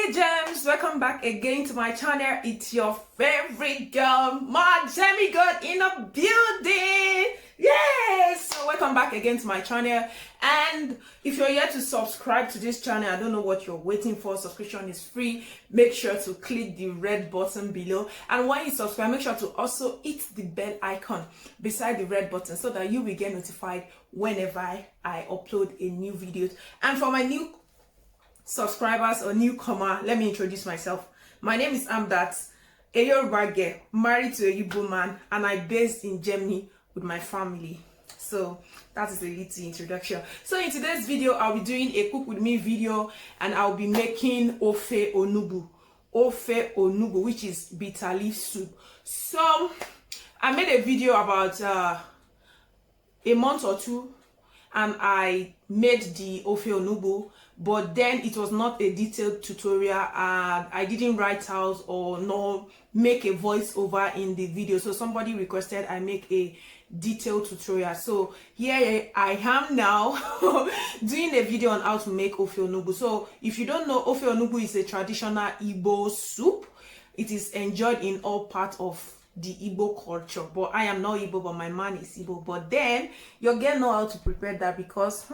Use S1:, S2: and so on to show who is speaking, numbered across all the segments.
S1: Hey gems, welcome back again to my channel. It's your favorite girl, my JEmmieGold in the building. Yes, so welcome back again to my channel. And if you're here to subscribe to this channel, I don't know what you're waiting for. Subscription is free. Make sure to click the red button below, and when you subscribe, make sure to also hit the bell icon beside the red button so that you will get notified whenever I upload a new video. And for my new subscribers or newcomer, let me introduce myself. My name is Amdat, a Yoruba girl married to a Igbo man, and I'm based in Germany with my family. So that is a little introduction. So in today's video, I'll be doing a cook with me video, and I'll be making Ofe Onugbu. Ofe Onugbu, which is bitter leaf soup. So I made a video about a month or two, and I made the Ofe Onugbu, but then it was not a detailed tutorial, and I didn't write out or no make a voiceover in the video. So somebody requested I make a detailed tutorial. So here I am now doing a video on how to make Ofe Onugbu. So if you don't know, Ofe Onugbu is a traditional Igbo soup. It is enjoyed in all parts of the Igbo culture, but I am not Igbo, but my man is Igbo. But then your girl know how to prepare that, because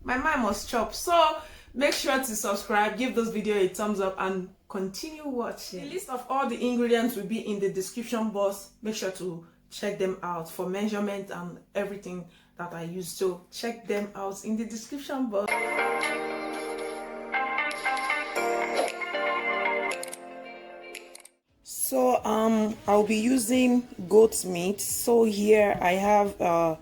S1: my man must chop. So make sure to subscribe, give this video a thumbs up, and continue watching. The list of all the ingredients will be in the description box. Make sure to check them out for measurement and everything that I use. So check them out in the description box. So I'll be using goat meat. So here I have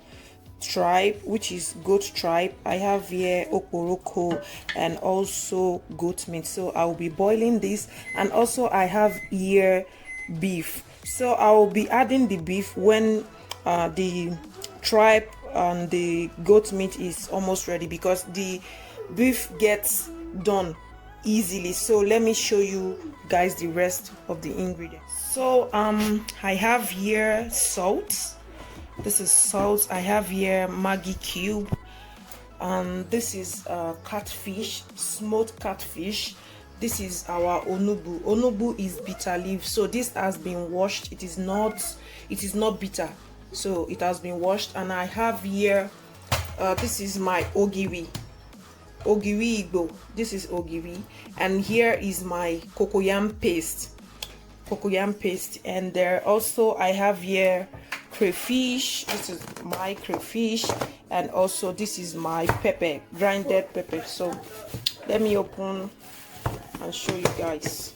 S1: tripe, which is goat tripe. I have here Okporoko and also goat meat. So I'll be boiling this, and also I have here beef. So I'll be adding the beef when the tripe and the goat meat is almost ready, because the beef gets done easily. So let me show you guys the rest of the ingredients. So I have here salt. This is salt. I have here Maggi cube. This is catfish, smoked catfish. This is our onugbu. Onugbu is bitter leaf, so this has been washed. It is not bitter, so it has been washed. And I have here this is my ogiri Igbo. This is ogiri, and here is my cocoyam paste. And there also I have here crayfish. This is my crayfish, and also this is my pepper, grinded pepper. So let me open and show you guys.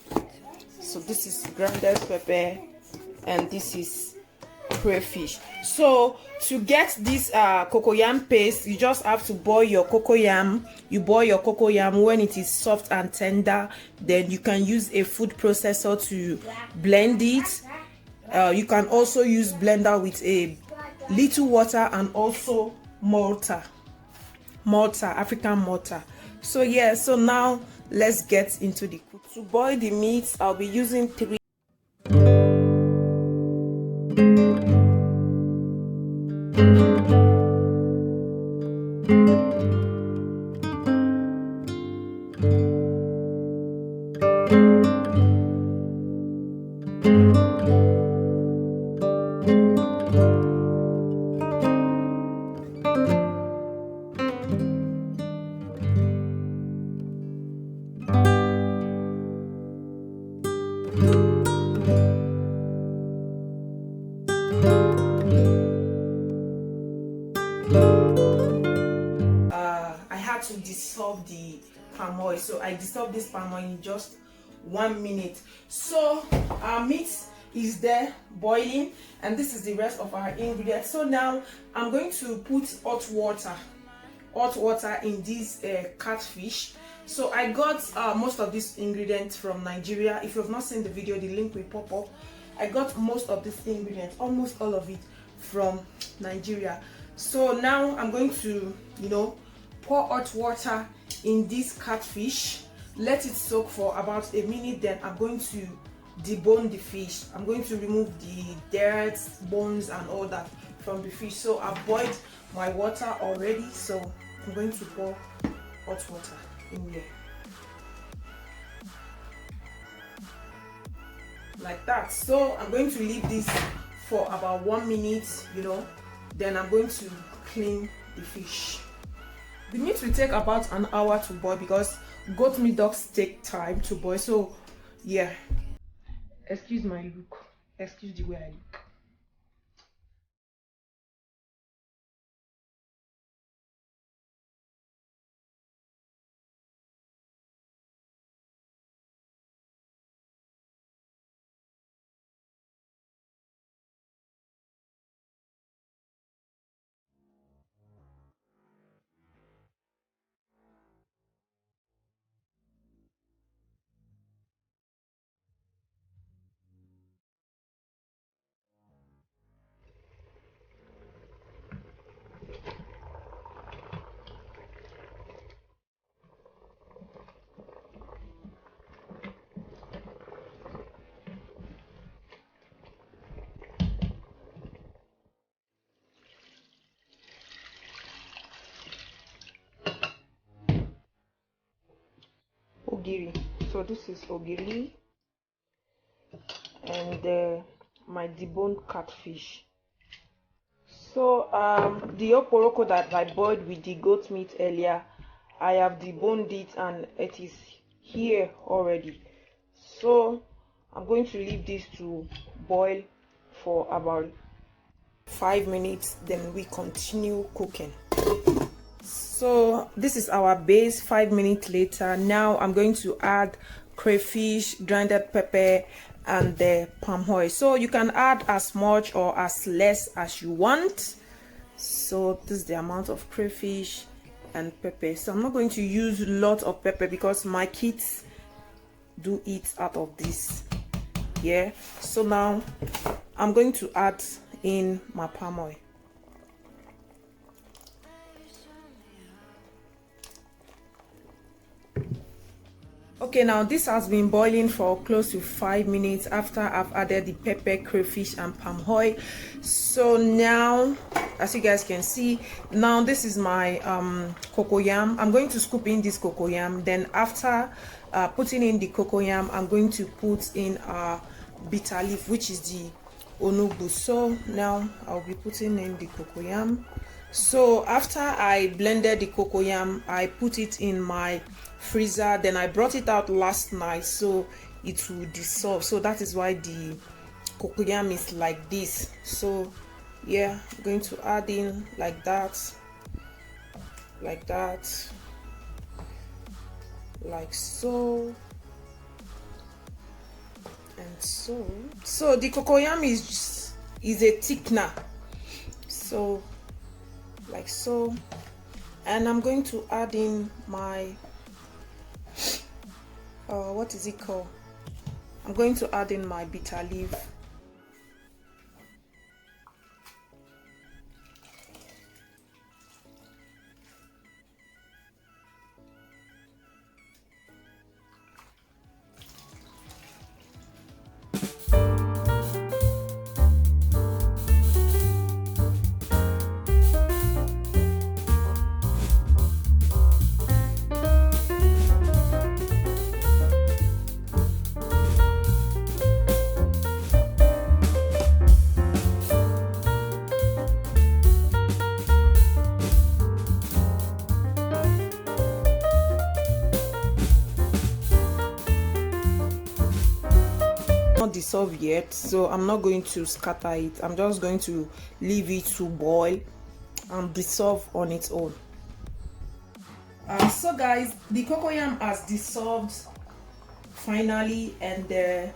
S1: So this is grinded pepper, and this is crayfish. So to get this cocoyam paste, you just have to boil your cocoyam. You boil your cocoyam. When it is soft and tender, then you can use a food processor to blend it. You can also use blender with a little water, and also mortar, African mortar. So yeah, so now let's get into the cook. To boil the meat, I'll be using 3. To dissolve the palm oil, so I dissolve this palm oil in just 1 minute. So our meat is there boiling, and this is the rest of our ingredients. So now I'm going to put hot water in this catfish. So I got most of these ingredients from Nigeria. If you have not seen the video, the link will pop up. I got most of these ingredients, almost all of it, from Nigeria. So now I'm going to, pour hot water in this catfish, let it soak for about a minute. Then I'm going to debone the fish. I'm going to remove the dirt, bones, and all that from the fish. So I've boiled my water already, so I'm going to pour hot water in there. like that. So I'm going to leave this for about 1 minute, you know, then I'm going to clean the fish. The meat will take about an hour to boil because goat meat does take time to boil. So yeah, excuse my look, excuse the way I look. Ogiri. So this is ogiri and my deboned catfish. So the okporoko that I boiled with the goat meat earlier, I have deboned it and it is here already. So I'm going to leave this to boil for about 5 minutes, then we continue cooking. So this is our base. 5 minutes later, now I'm going to add crayfish, grounded pepper, and the palm oil. So you can add as much or as less as you want. So this is the amount of crayfish and pepper. So I'm not going to use a lot of pepper because my kids do eat out of this. Yeah, so now I'm going to add in my palm oil. Okay, now this has been boiling for close to 5 minutes after I've added the pepper, crayfish, and palm oil. So now, as you guys can see, now this is my cocoyam. I'm going to scoop in this cocoyam. Then after putting in the cocoyam, I'm going to put in bitter leaf, which is the onugbu. So now I'll be putting in the cocoyam. So after I blended the cocoyam, I put it in my freezer, then I brought it out last night so it will dissolve. So that is why the cocoyam is like this. So yeah, I'm going to add in like that, like that, like so, and so. So the cocoyam is a thickener, so like so. And I'm going to add in my what is it called? I'm going to add in my bitter leaf. Not dissolve yet, so I'm not going to scatter it. I'm just going to leave it to boil and dissolve on its own. So guys, the cocoyam has dissolved finally, and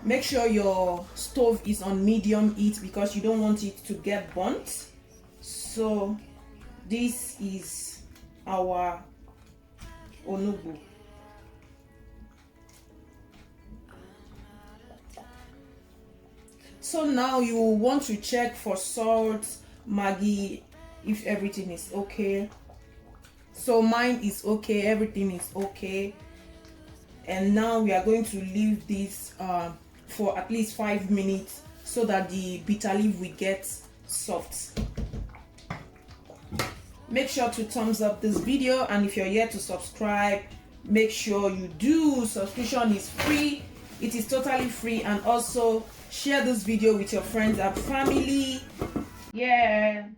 S1: make sure your stove is on medium heat because you don't want it to get burnt. So this is our onugbu. So now you want to check for salt, Maggi, if everything is okay. So mine is okay, everything is okay. And now we are going to leave this for at least 5 minutes so that the bitter leaf will get soft. Make sure to thumbs up this video, and if you're yet to subscribe, make sure you do. Subscription is free. It is totally free. And also share this video with your friends and family. Yeah.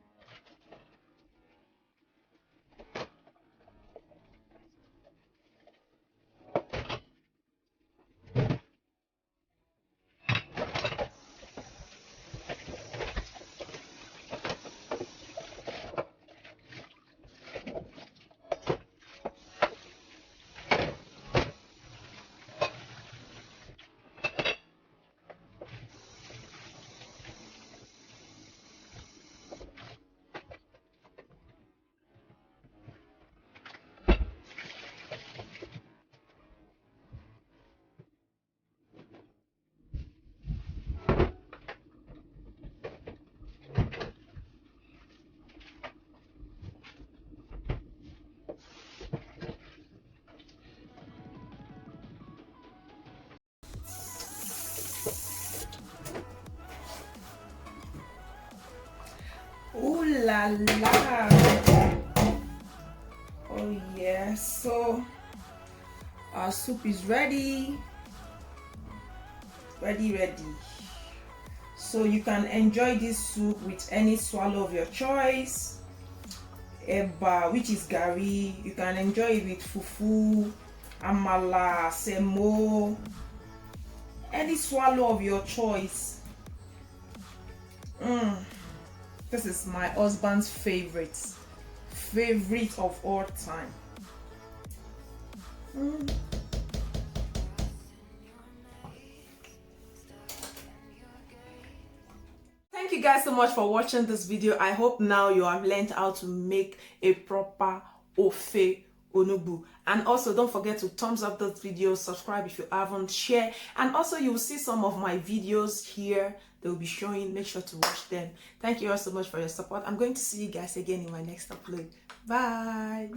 S1: Ooh la la. Oh yeah, so our soup is ready. Ready. So you can enjoy this soup with any swallow of your choice. Eba, which is gari. You can enjoy it with fufu, amala, semo, any swallow of your choice. This is my husband's favorite of all time. Thank you guys so much for watching this video. I hope now you have learned how to make a proper Ofe Onugbu. And also don't forget to thumbs up this video, subscribe if you haven't, share, and also you will see some of my videos here. They will be showing. Make sure to watch them. Thank you all so much for your support. I'm going to see you guys again in my next upload. Bye.